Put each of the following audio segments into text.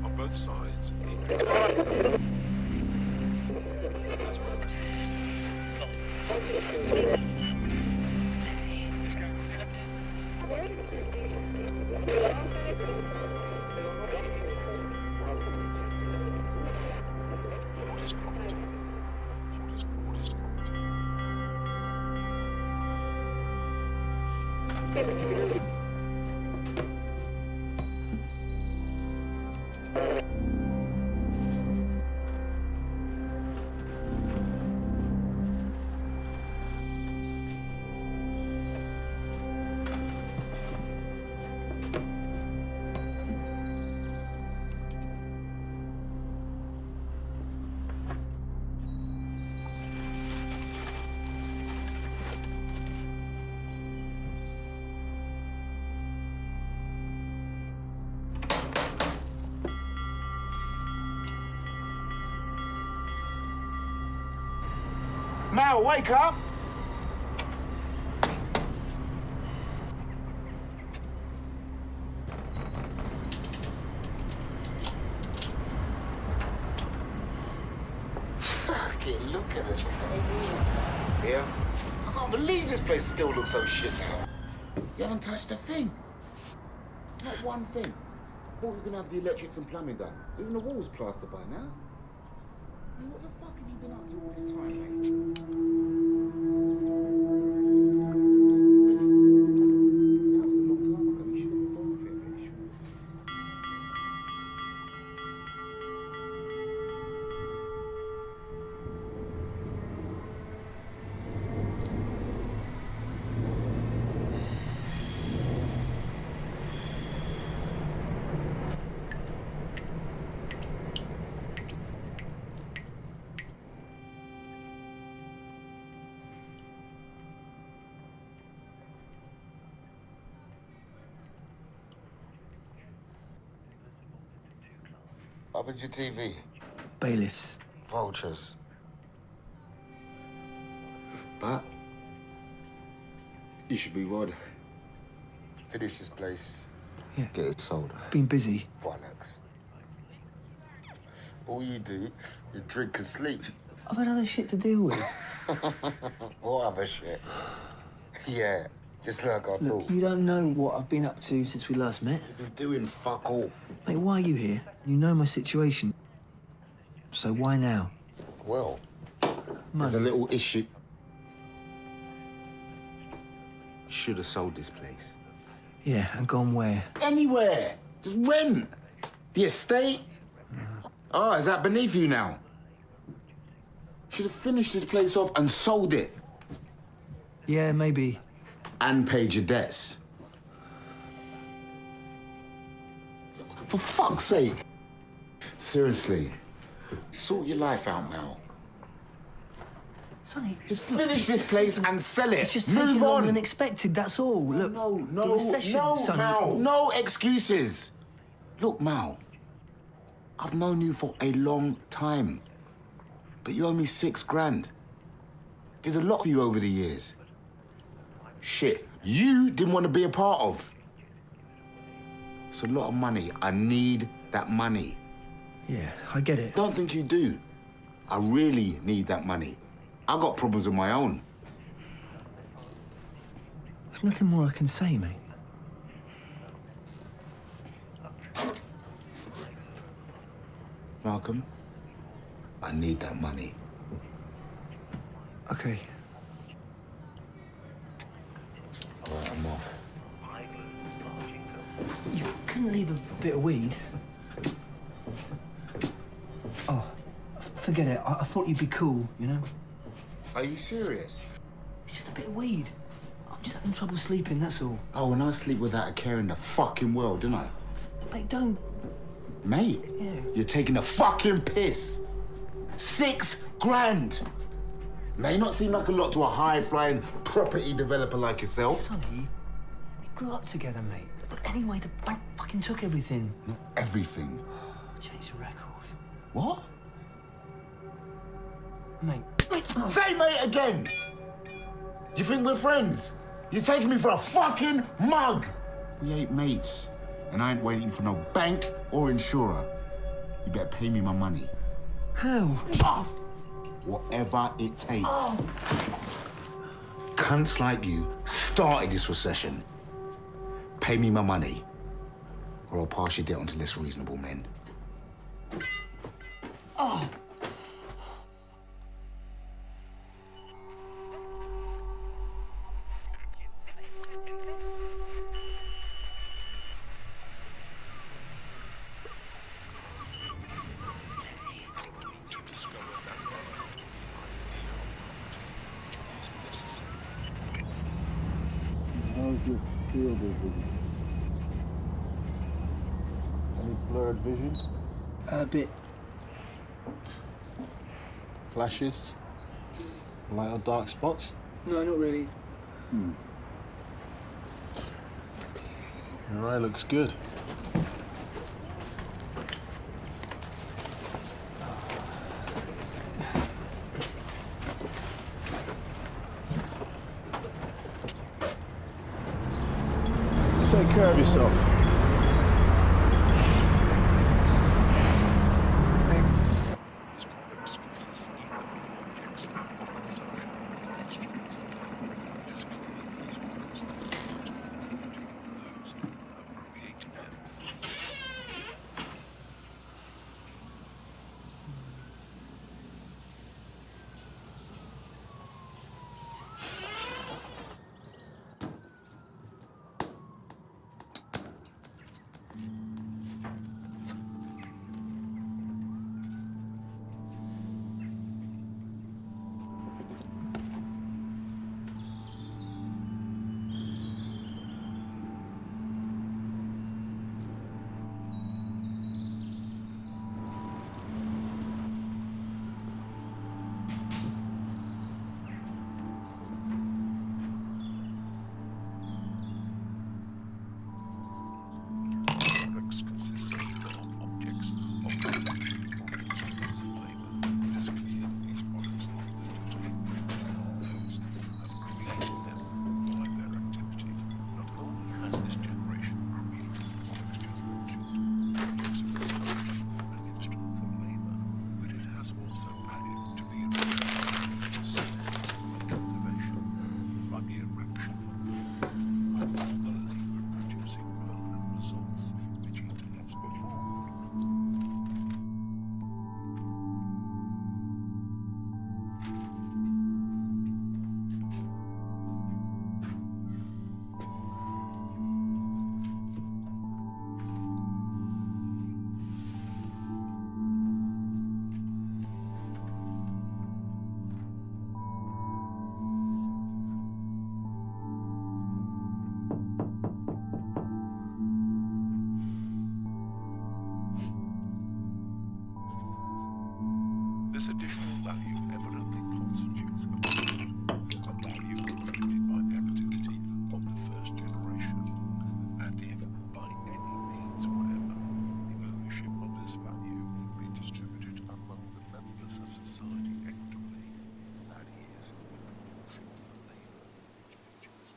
On both sides. That's where the rest of the What is property? What is property? Mal, wake up! Fucking look at the state. Yeah? I can't believe this place still looks so shit now. You haven't touched a thing. Not one thing. Thought you can have the electrics and plumbing done. Even the walls plastered by now. I mean, what the fuck have you been up to all this time, mate? That was a long time ago. You should have moved on with it, baby. Sure. Up at your TV. Bailiffs. Vultures. But you should be one. Finish this place. Yeah. Get it sold. Been busy. Bollocks. All you do is drink and sleep. I've had other shit to deal with. What other shit? Yeah, just like I Look, thought. you don't know what I've been up to since we last met. You've been doing fuck all. Mate, why are you here? You know my situation. So why now? Well, there's a Money. little issue. Should have sold this place. Yeah, and gone where? Anywhere. Just rent. The estate. Oh, is that beneath you now? Should have finished this place off and sold it. Yeah, maybe. And paid your debts. For fuck's sake. Seriously. Sort your life out, Mel. Sonny, Just finish this place and sell it. it's just Move taking on. longer than expected, that's all. Look, the recession, no, Sonny. Mal, no excuses. Look, Mal, I've known you for a long time, but you owe me $6,000. Did a lot for you over the years. Shit, you didn't want to be a part of. It's a lot of money. I need that money. Yeah, I get it. Don't think you do. I really need that money. I got problems of my own. There's nothing more I can say, mate. Malcolm, I need that money. Okay. All right, I'm off. You couldn't leave a bit of weed. Oh, forget it. I thought you'd be cool, you know? Are you serious? It's just a bit of weed. I'm just having trouble sleeping, that's all. Oh, and I sleep without a care in the fucking world, don't I? Mate, don't. Mate, Yeah. you're taking the fucking piss. $6,000. May not seem like a lot to a high-flying property developer like yourself. Sonny, we grew up together, mate. Look, anyway, the bank fucking took everything. Not everything. Change the record. What? Mate. Say mate again! Do you think we're friends? You're taking me for a fucking mug! We ain't mates, and I ain't waiting for no bank or insurer. You better pay me my money. How? Whatever it takes. Cunts like you started this recession. Pay me my money, or I'll pass your debt on to less reasonable men. To discover that is necessary. How's your field of vision? Any blurred vision? A bit. Flashes? Light or dark spots? No, not really. Your eye looks good. Take care of yourself. These products consist either of objects or social instruments. Physically, these products are those who have created them. Products consist either of objects or instruments of labor. Physically, these products are those who have created them by their activity. Not only has this generation created the products just mentioned, objects of consumption and instruments of labor, but it has also added to the environment and cultivation by the erection of buildings and all the labor-producing permanent results which it has performed. This additional value evidently constitutes a value created by the activity of the first generation, and if by any means whatever the ownership of this value be distributed among the members of society equitably, that is, in proportion to the labor which each has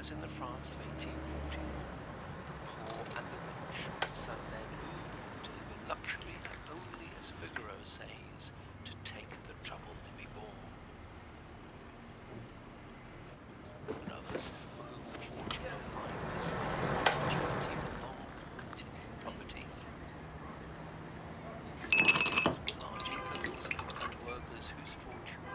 was in the France of 1840. The poor and the rich, some men who, to live in luxury, have only, as Figaro says, to take the trouble to be born. And others for whom the fortune of life is not an opportunity for long continued poverty. These were large incomes and workers whose fortune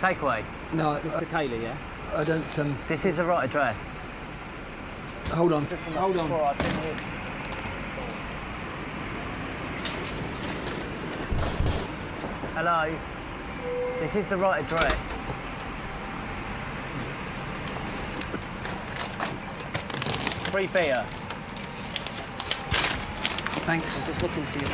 Takeaway. No, Mr. Taylor, yeah? I don't. This is the right address. Hold on. Hold on. I've been here. Hello. This is the right address. Free beer. Thanks. I'm just looking for you.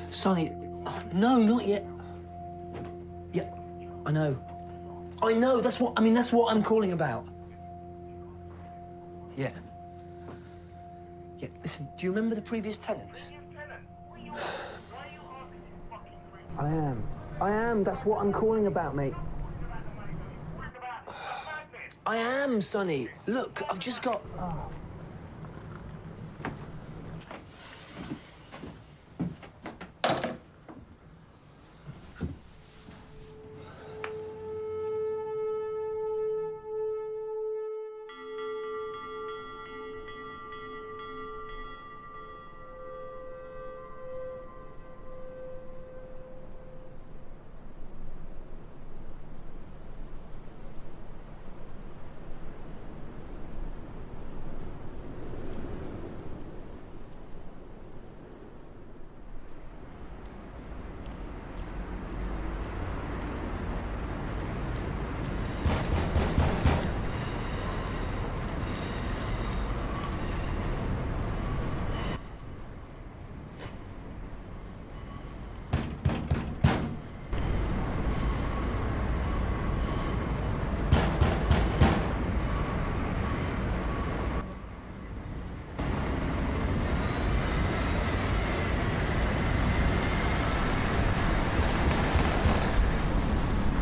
Sonny, no, not yet. Yeah, I know. I know, that's what I'm calling about. Yeah. Yeah, listen, do you remember the previous tenants? I am, that's what I'm calling about, mate. I am, Sonny. Look, I've just got...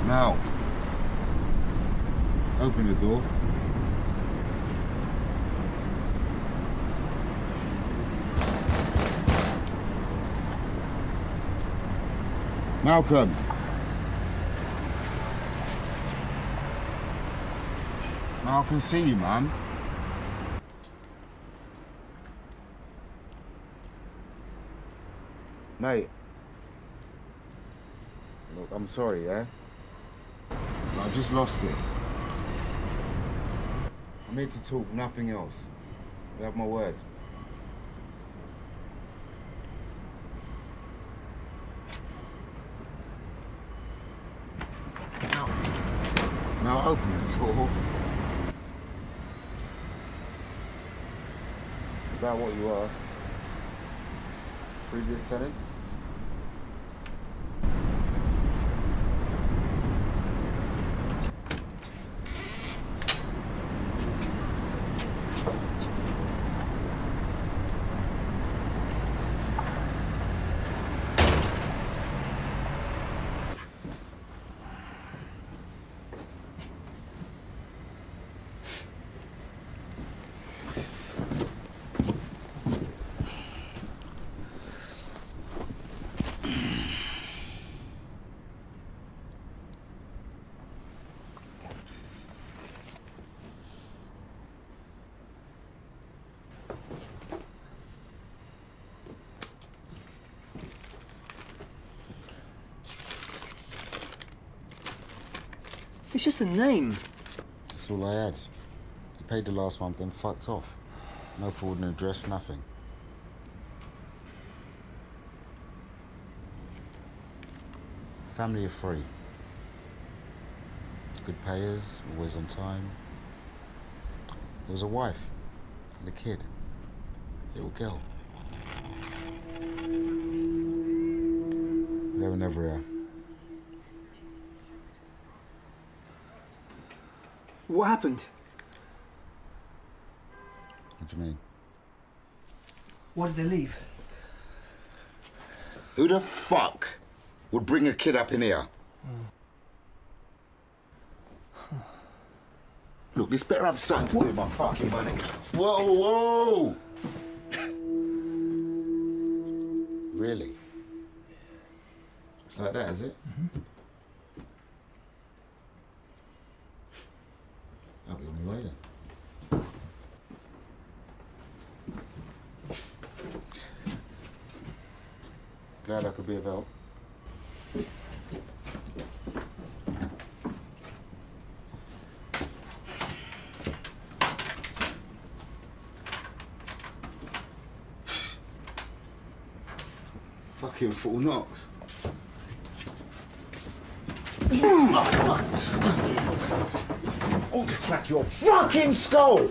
Now, open the door. Malcolm. Now I can see you, man. Mate. Look, I'm sorry, yeah? I just lost it. I'm here to talk, nothing else. You have my word. Now open the door. About what you asked. Previous tenant? It's just a name. That's all I had. He paid the last month, then fucked off. No forwarding address, nothing. Family are free. Good payers, always on time. There was a wife and a kid. Little girl. They were never here. What happened? What do you mean? Why did they leave? Who the fuck would bring a kid up in here? Look, this better have something to do with my fucking money. Whoa, whoa! Really? It's like that, is it? Mm-hmm. I'll be on my way then. Glad I could be of help. Fucking full knocks. I'll crack your fucking skull!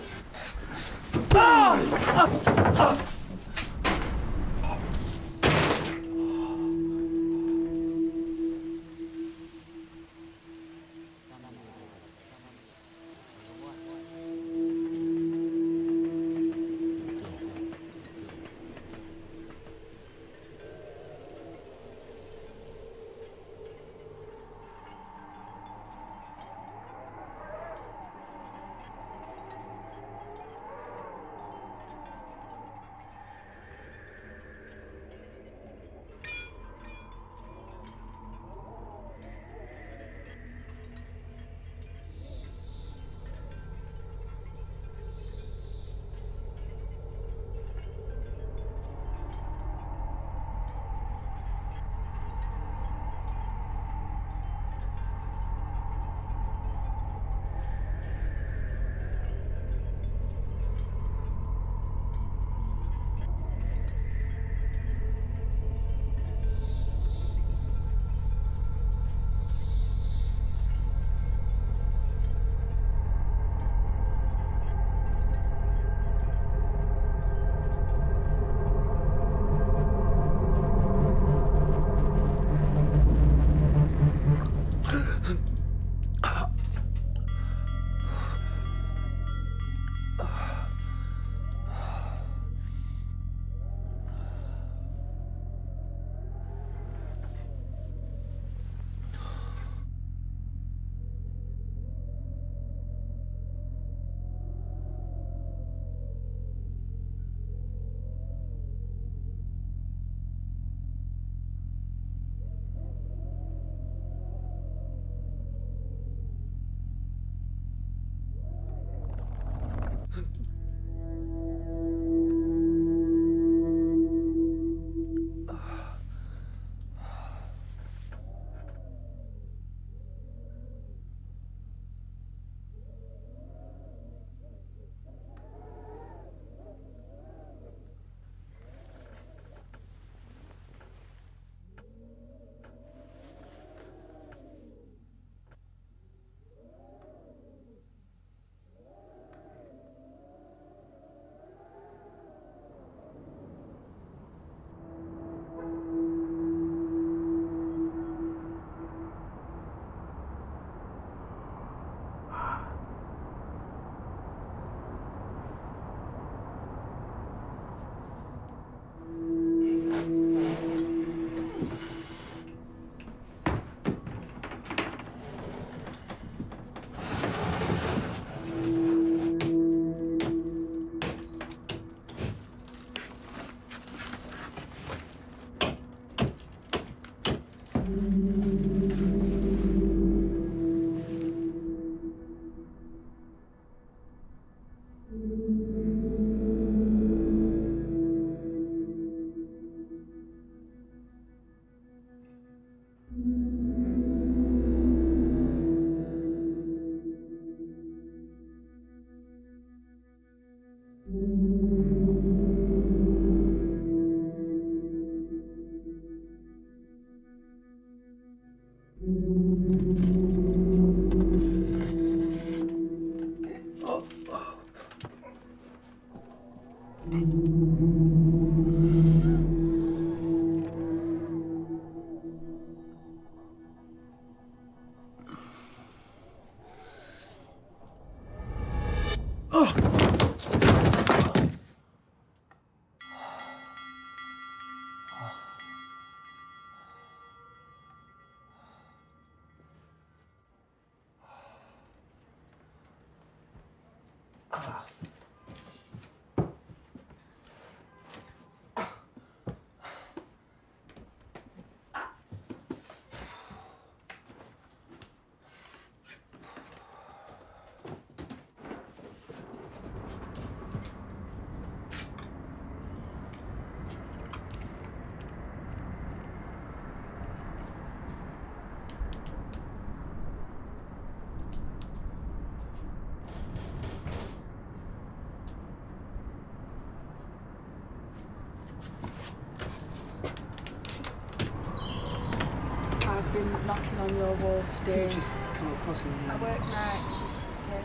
been knocking on your wall for You've days. just come across in I work nights, okay?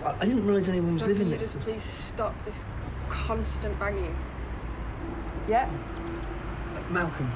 I didn't realise anyone was So living can you next just to please stop this constant banging? Yeah? Malcolm.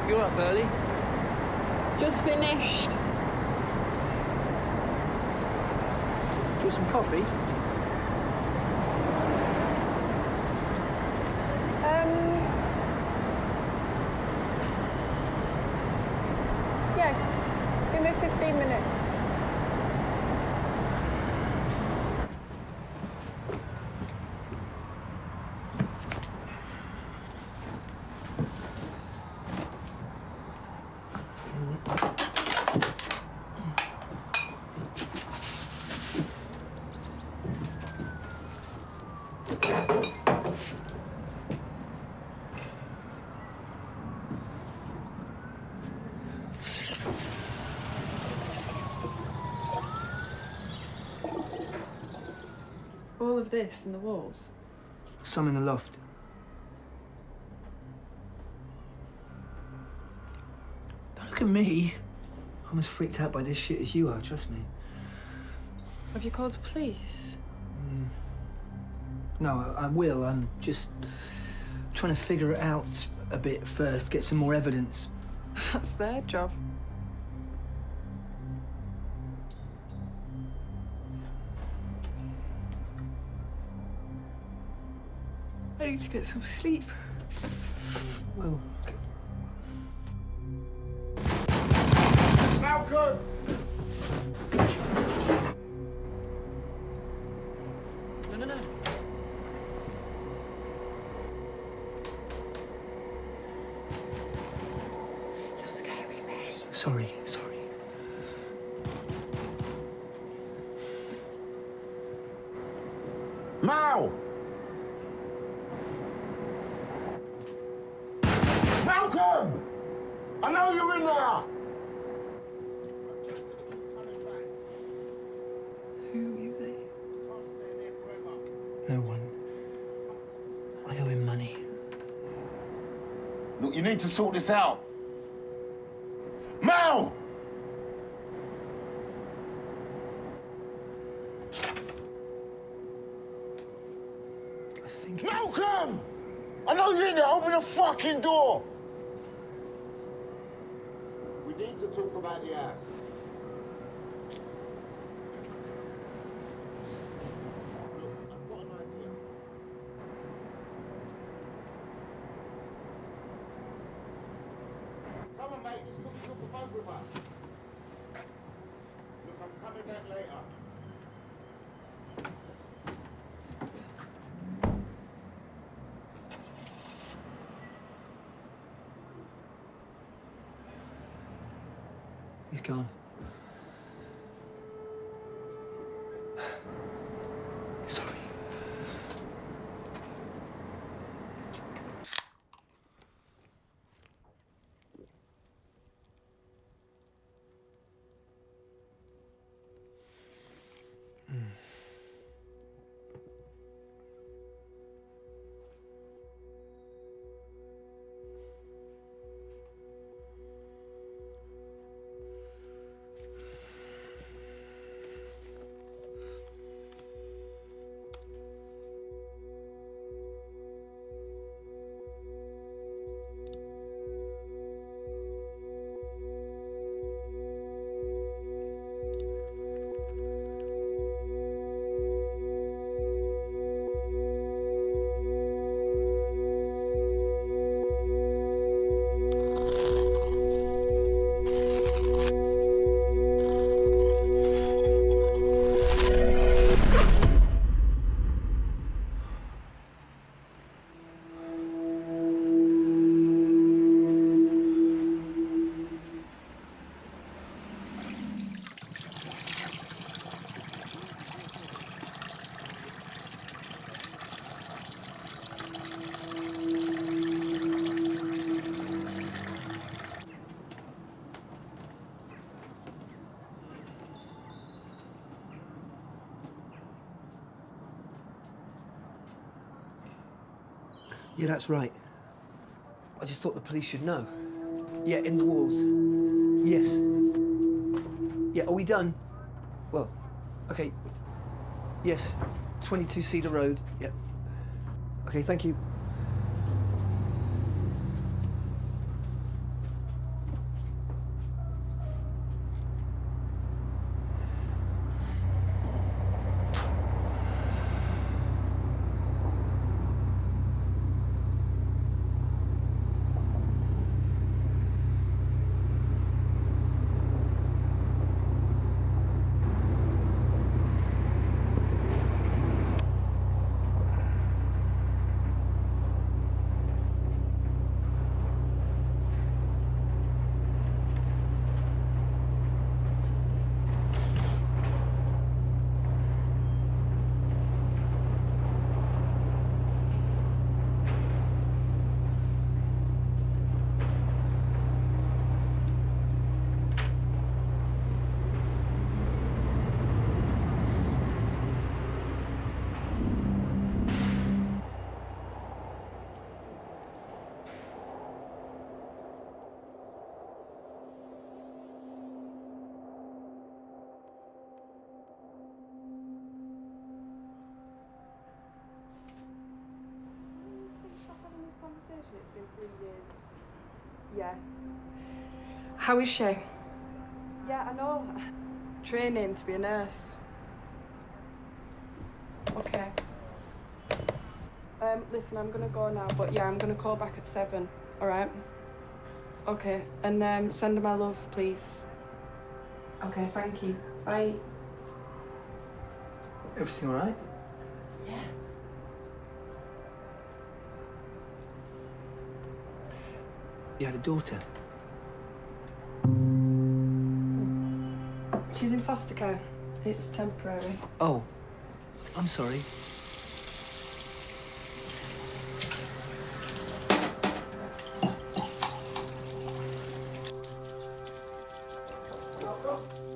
You're up early. Just finished. Do you want some coffee? Yeah, give me 15 minutes. of this in the walls? Some in the loft. Don't look at me. I'm as freaked out by this shit as you are, trust me. Have you called the police? No, I will. I'm just trying to figure it out a bit first, get some more evidence. That's their job. I need to get some sleep. Well, Malcolm! no. You're scaring me. Sorry. Mal! Malcolm! I know you're in there! Who are they? No one. I owe him money. Look, you need to sort this out. Mal! I think... Malcolm! I know you're in there. Open the fucking door. We need to talk about the house. Look, I've got an idea. Come on, mate. This could be good for both of us. Look, I'm coming back later. He's gone. Sorry. Yeah, that's right. I just thought the police should know. Yeah, in the walls. Yes. Yeah, are we done? Well, okay. Yes, 22 Cedar Road. Yep. Okay, thank you. conversation? It's been 3 years. Yeah. How is she? Yeah, I know. Training to be a nurse. Okay. Listen, I'm gonna go now, but yeah, I'm gonna call back at 7. All right? Okay, and send her my love, please. Okay, thank you. Bye. Everything all right? Yeah. You had a daughter? She's in foster care. It's temporary. Oh, I'm sorry.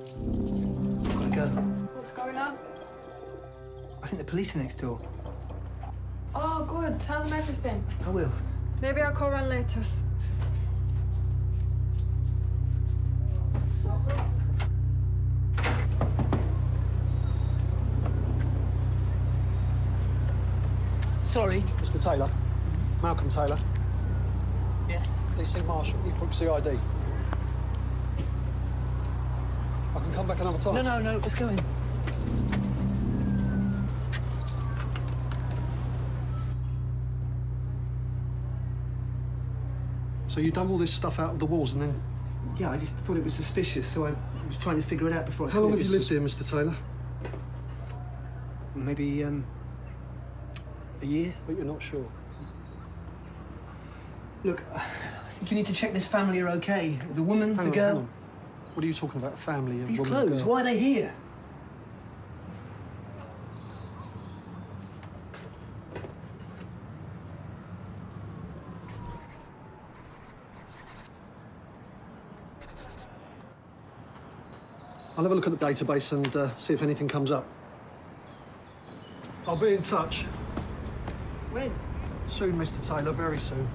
Gotta go. What's going on? I think the police are next door. Oh, good. Tell them everything. I will. Maybe I'll call around later. Sorry. Mr. Taylor, Malcolm Taylor, Yes? DC Marshal, Eastbrook CID. I can come back another time. No, let's go in. So you dug all this stuff out of the walls and then... Yeah, I just thought it was suspicious, so I was trying to figure it out before I... How long have you lived here, Mr. Taylor? Maybe, a year? But you're not sure. Look, I think you need to check this family are okay. The woman, Hang the on, girl. hang on. What are you talking about? Family and These woman and clothes, girl? why are they here? I'll have a look at the database and see if anything comes up. I'll be in touch. When? Soon, Mr. Taylor, very soon.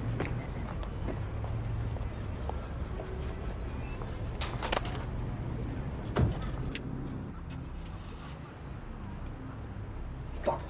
Fuck.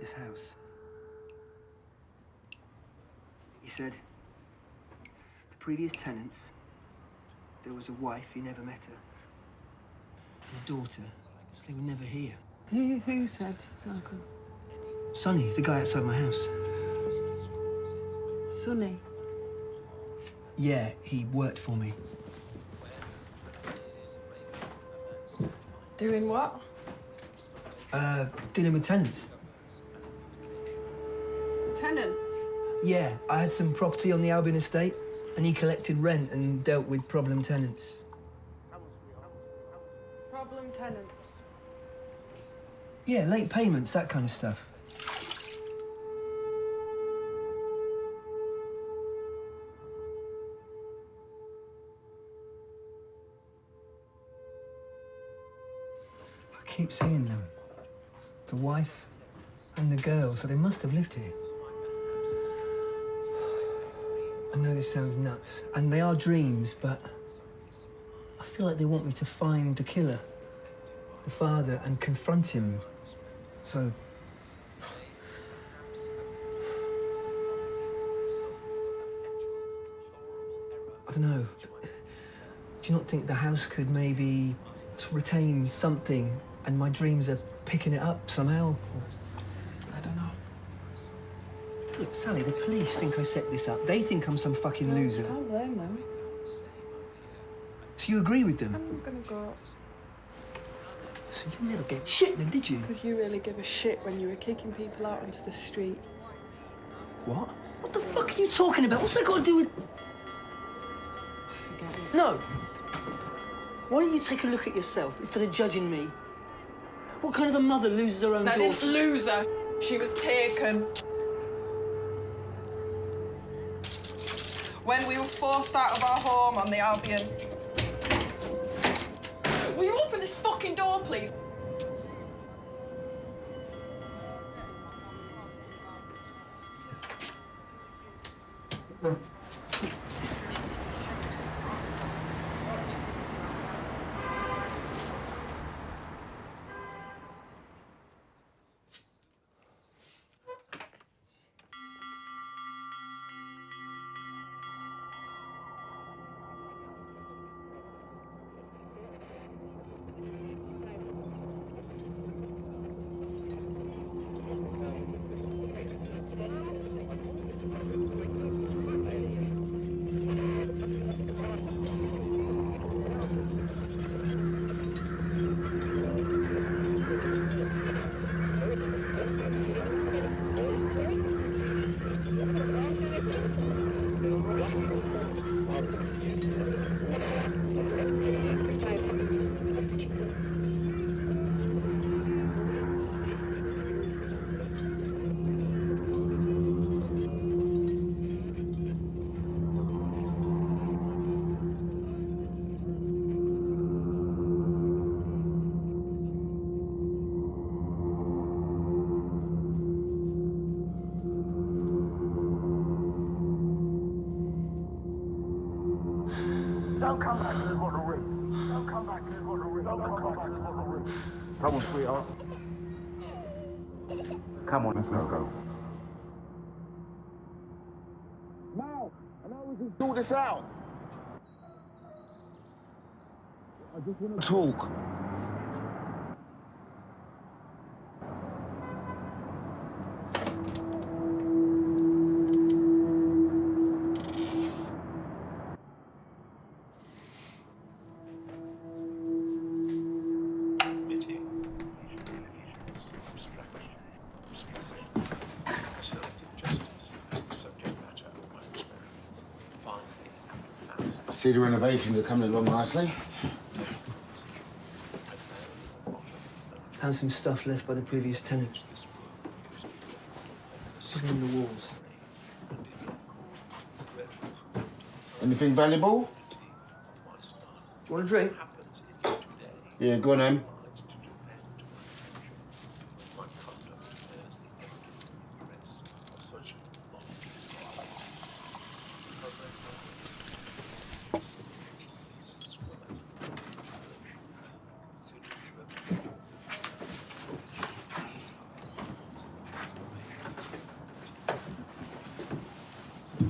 this house. He said the previous tenants, there was a wife, he never met her. And a daughter, so they were never here. Who said, Malcolm? Sonny, the guy outside my house. Sonny. Yeah, he worked for me. Doing what? Dealing with tenants. Tenants? Yeah, I had some property on the Albion estate, and he collected rent and dealt with problem tenants. Problem tenants. Yeah, late payments, that kind of stuff. I keep seeing them. The wife and the girl, so they must have lived here. I know this sounds nuts, and they are dreams, but I feel like they want me to find the killer, the father, and confront him. So... I don't know. Do you not think the house could maybe retain something and my dreams are picking it up somehow? I don't know. Look, Sally, the police think I set this up. They think I'm some fucking loser. I can't blame them. So you agree with them? I'm gonna go. So you never gave shit then, did you? Because you really give a shit when you were kicking people out onto the street. What? What the fuck are you talking about? What's that got to do with... Forget it. No! Why don't you take a look at yourself instead of judging me? What kind of a mother loses her own I daughter? didn't lose her. She was taken. When we were forced out of our home on the Albion. Will you open this fucking door, please? Don't come back to the bottle room. Don't come back to the bottle room. Don't come back to the bottle room. Come on, sweetheart. Come on, let's go. Mal, I know we can sort this out. I just want to talk. See, the renovations are coming along nicely. Found some stuff left by the previous tenant. Put it in the walls. Anything valuable? Do you want a drink? Yeah, go on, Em.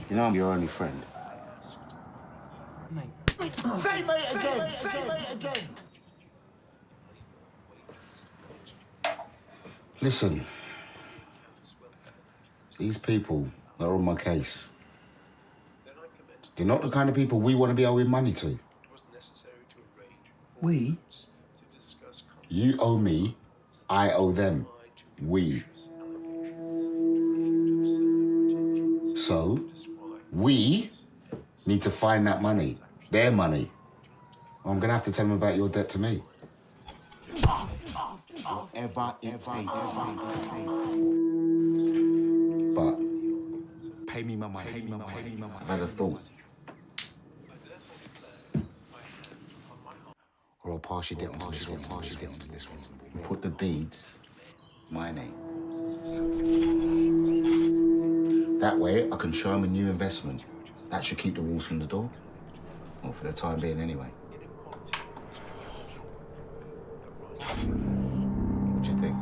You know I'm your only friend. Mate. Say mate again! Say mate again! Listen. These people that are on my case, they're not the kind of people we want to be owing money to. We? You owe me, I owe them. We. So, we need to find that money, their money. I'm gonna have to tell them about your debt to me. Whatever it takes. But pay me my money, I've had a thought. Or I'll pass you debt onto this one. Put the deeds, my name. That way, I can show them a new investment. That should keep the wolves from the door. Well, for the time being, anyway. What do you think?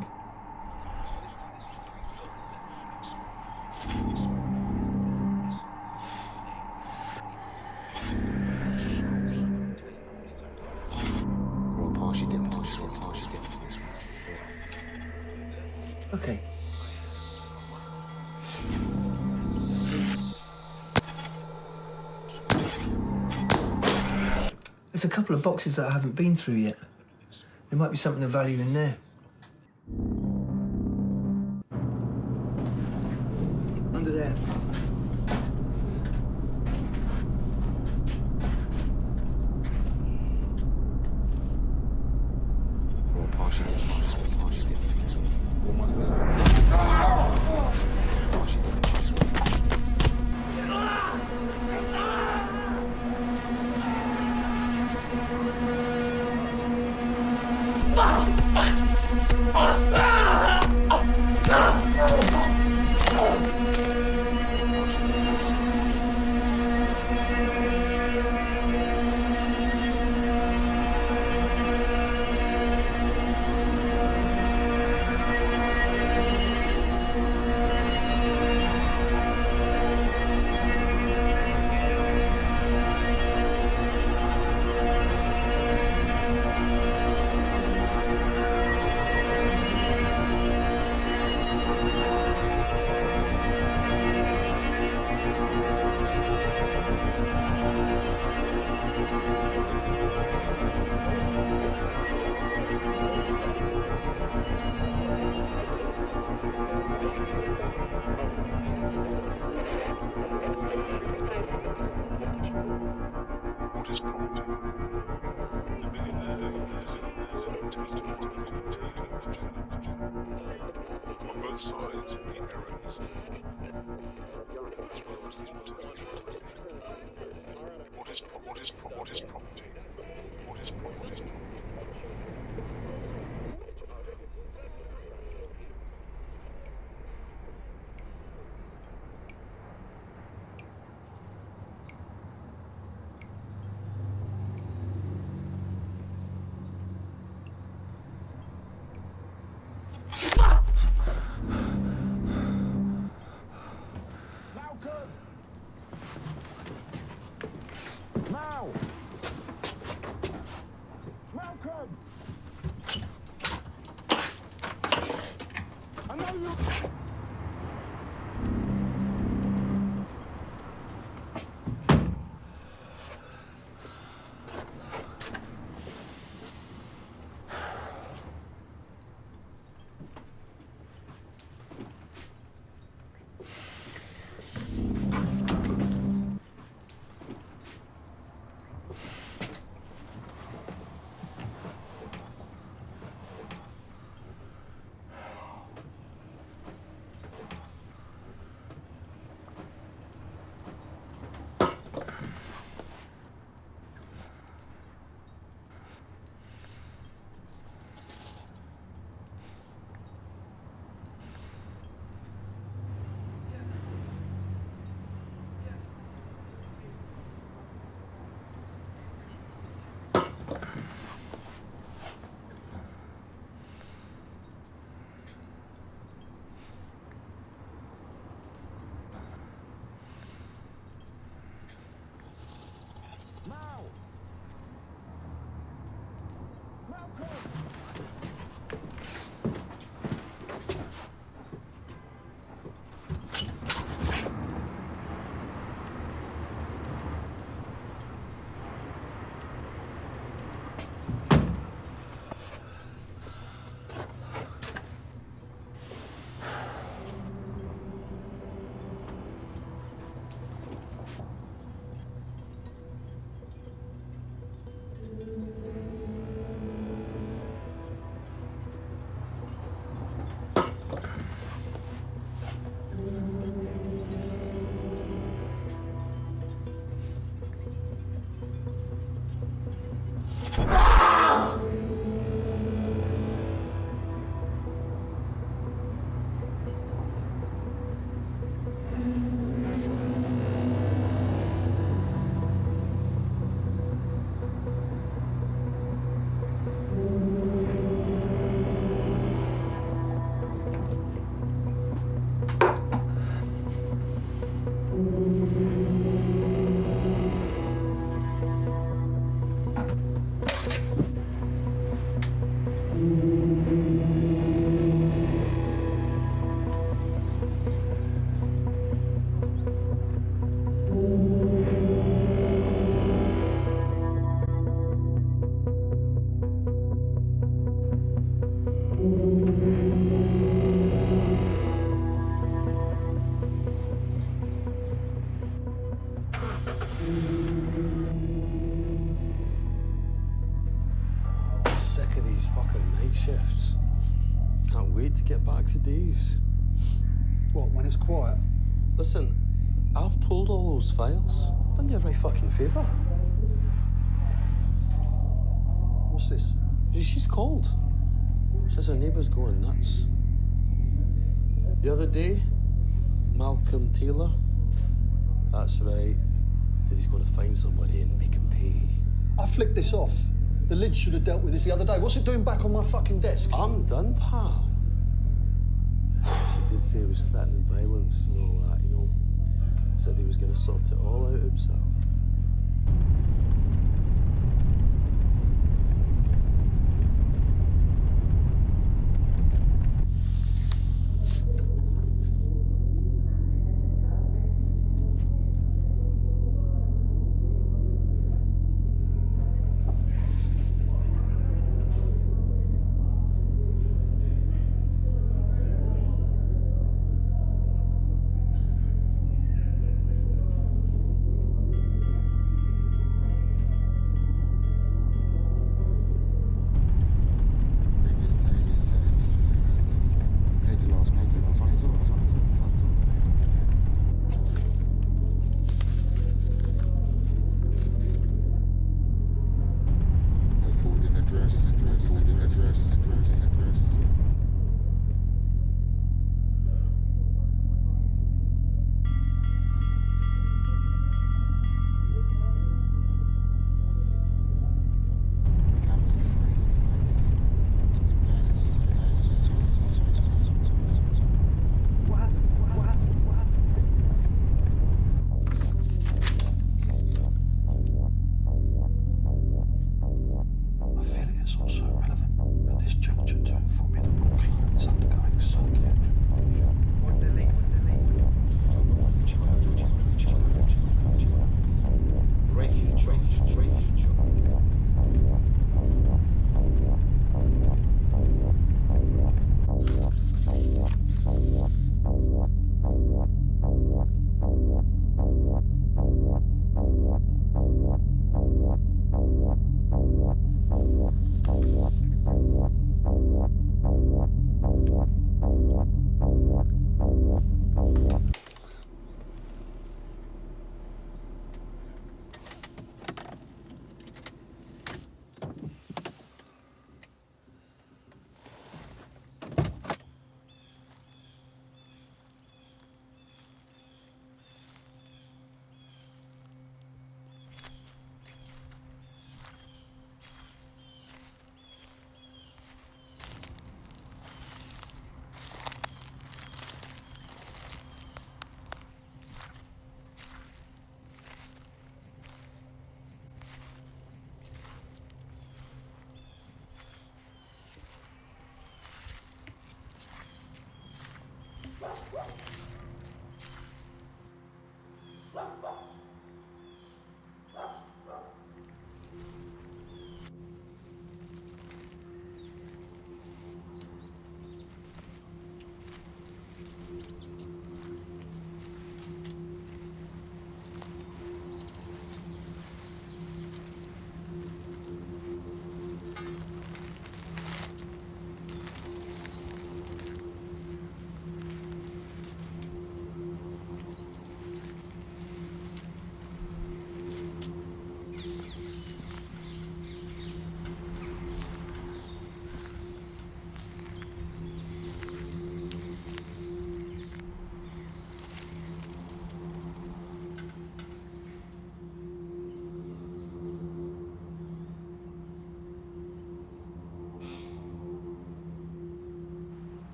Or I'll pass you down to this one. Okay. There's a couple of boxes that I haven't been through yet. There might be something of value in there. Under there. Or I'll pass you down to this one. Almost there. What is property? The millionaire on both sides, the error is what is property? What is property? Sick of these fucking night shifts. Can't wait to get back to days. What, when it's quiet? Listen, I've pulled all those files. Done you a right fucking favour. What's this? She's called. Says her neighbour's going nuts. The other day, Malcolm Taylor. That's right. Said he's going to find somebody and make him pay. I flicked this off. The lid should have dealt with this the other day. What's it doing back on my fucking desk? I'm done, pal. She did say it was threatening violence and all that, you know. Said he was going to sort it all out himself.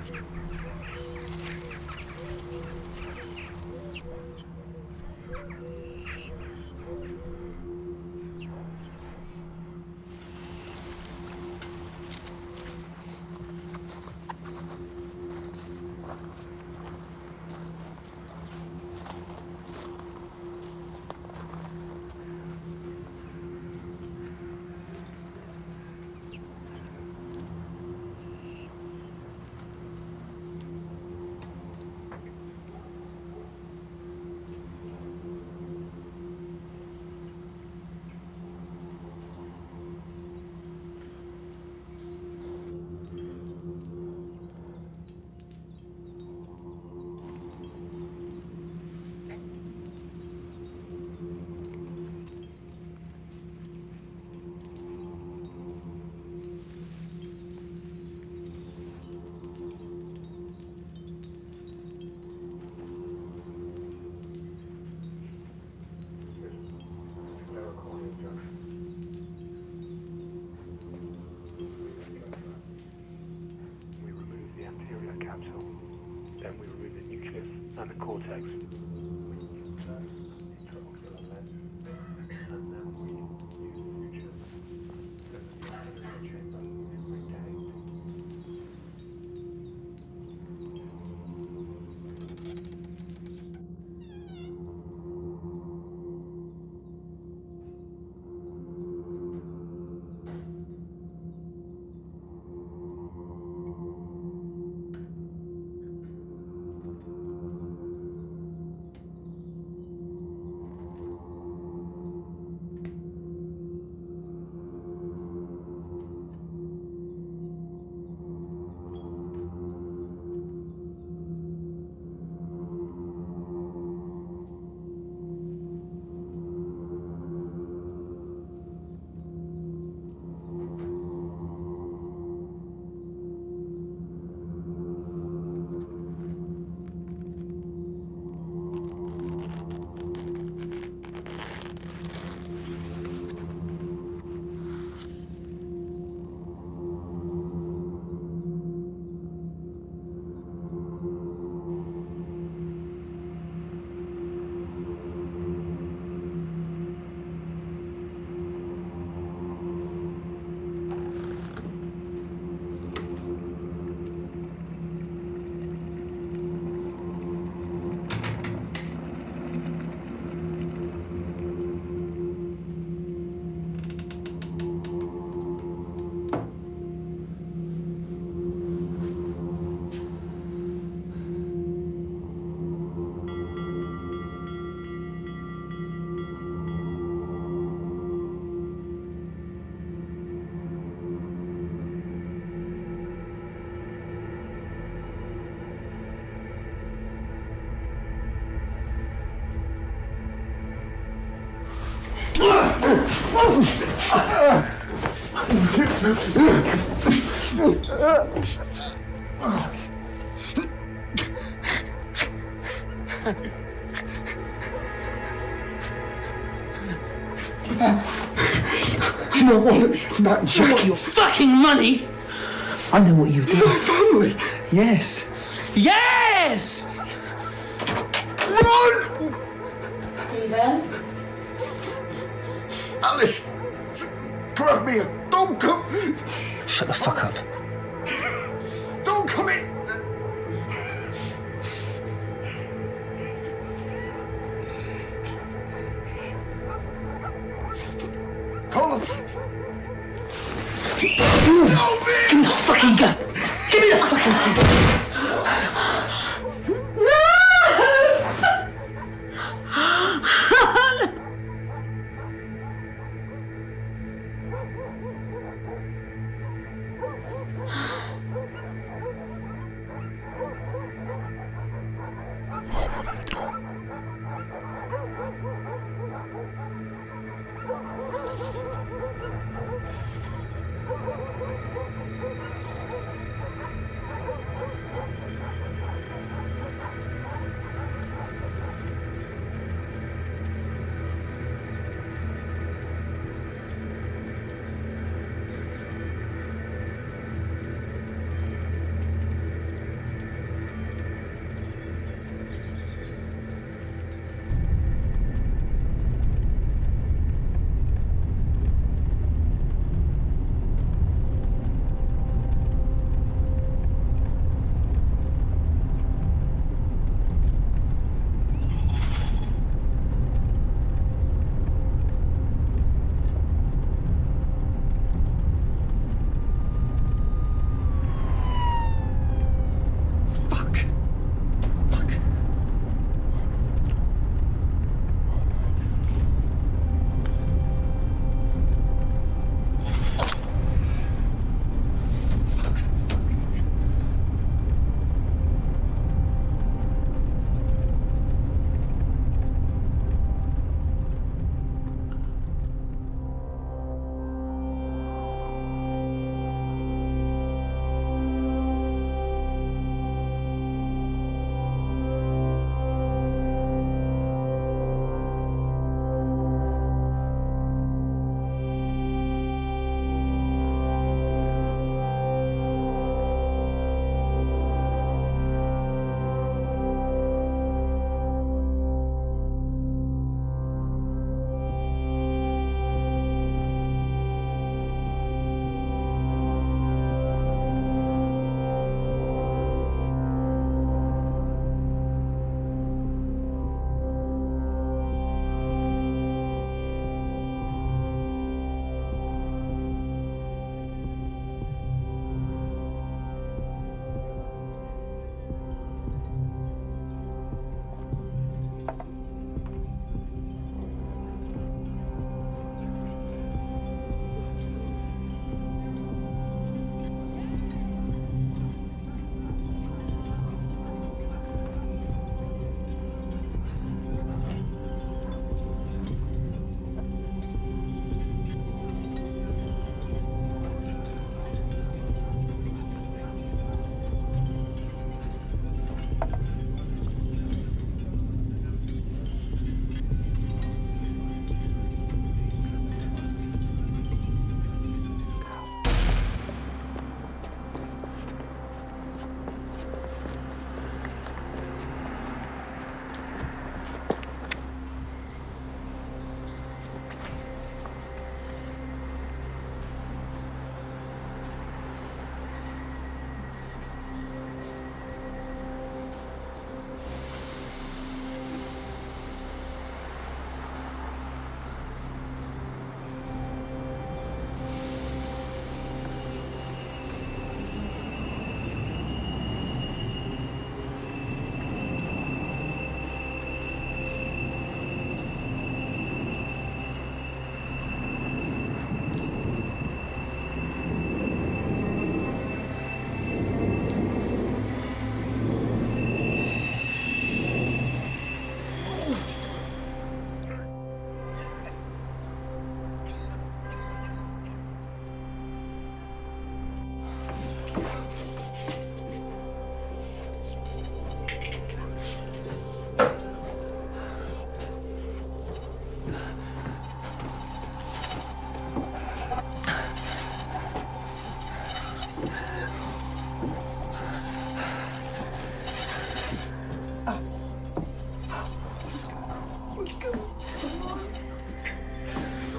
We remove the anterior capsule. Then we remove the nucleus and the cortex. My wallet's that jacket. What, your fucking money? I know what you've done. My family. Yes. Yes! Run! Stephen? Alice, grab me. Don't come. Shut the fuck up. Don't come in. Call the police. Give me the fucking gun. Give me the fucking gun.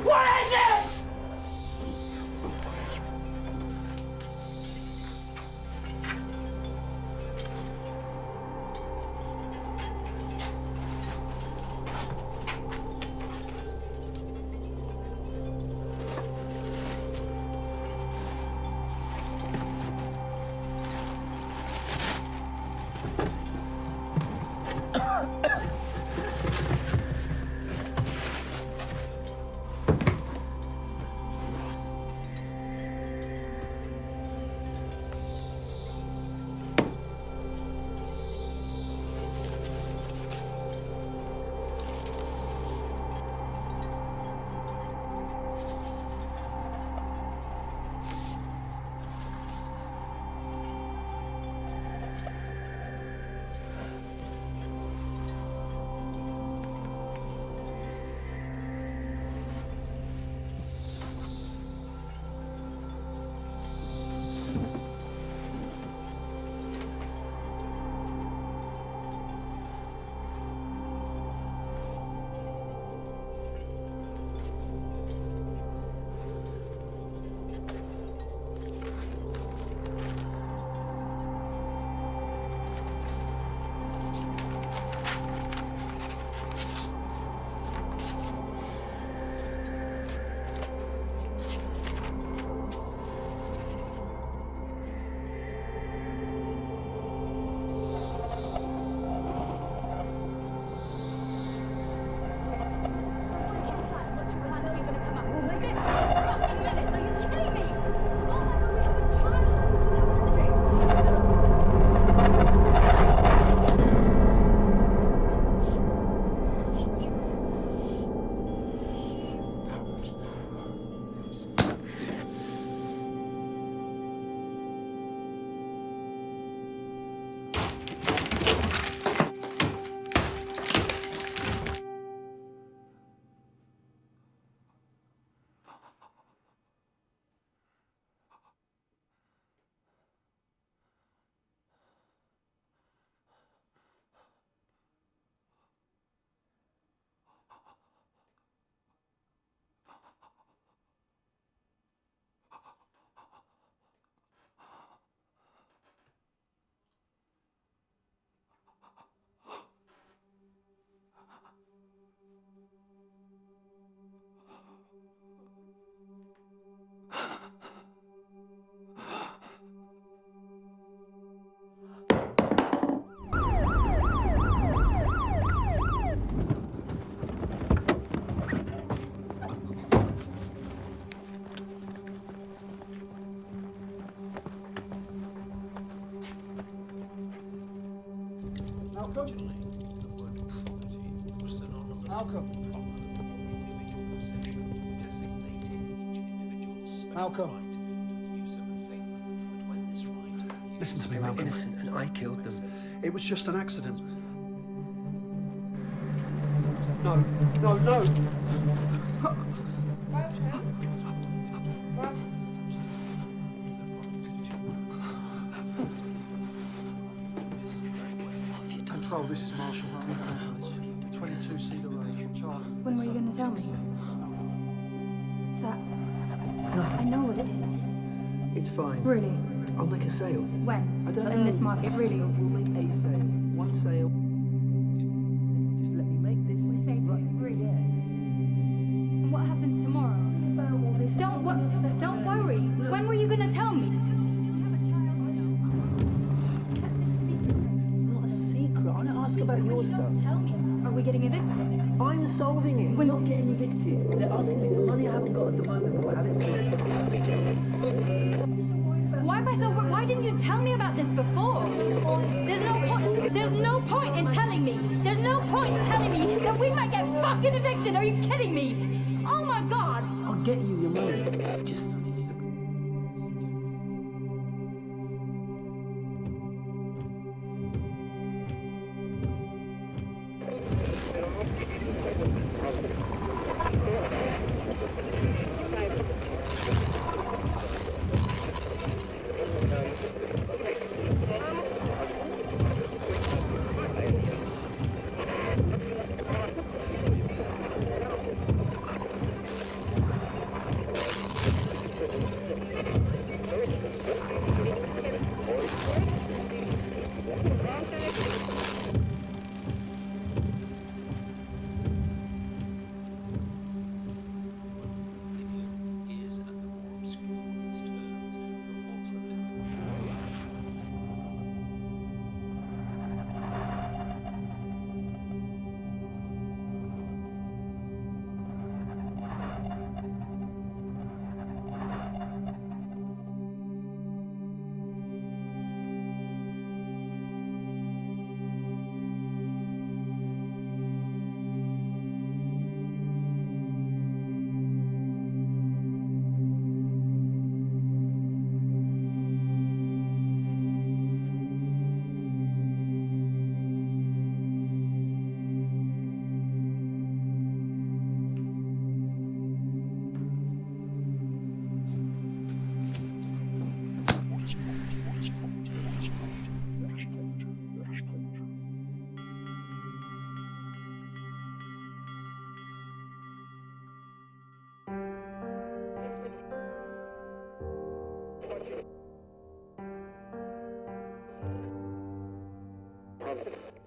What is this? Originally, the word property was synonymous Malcolm. with proper or individual possession, designated each individual's special Malcolm. right to the use of a thing. But when this right Listen to me, They were Malcolm. innocent, and I killed them. It was just an accident. No, no, no. Control, this is Marshall. 22 Cedar Road, Charlie. When were you going to tell me? What's that? I know what it is. It's fine. Really? I'll make a sale. When? I don't know. In this market, really? We'll make 8 sales. 1 sale. Just let me make this. We're safe, really? And what happens tomorrow? Don't worry. When were you going to tell me? Not a secret. I don't ask about your stuff. Are we getting evicted? I'm solving it. We're not getting evicted. They're asking me for money I haven't got at the moment, but we'll have it soon. Why didn't you tell me about this before? There's no point. There's no point in telling me. There's no point in telling me that we might get fucking evicted. Are you kidding me? Oh my God. I'll get you your money. Just. Is, and the more obscure its terms, the more prolific. Thank you.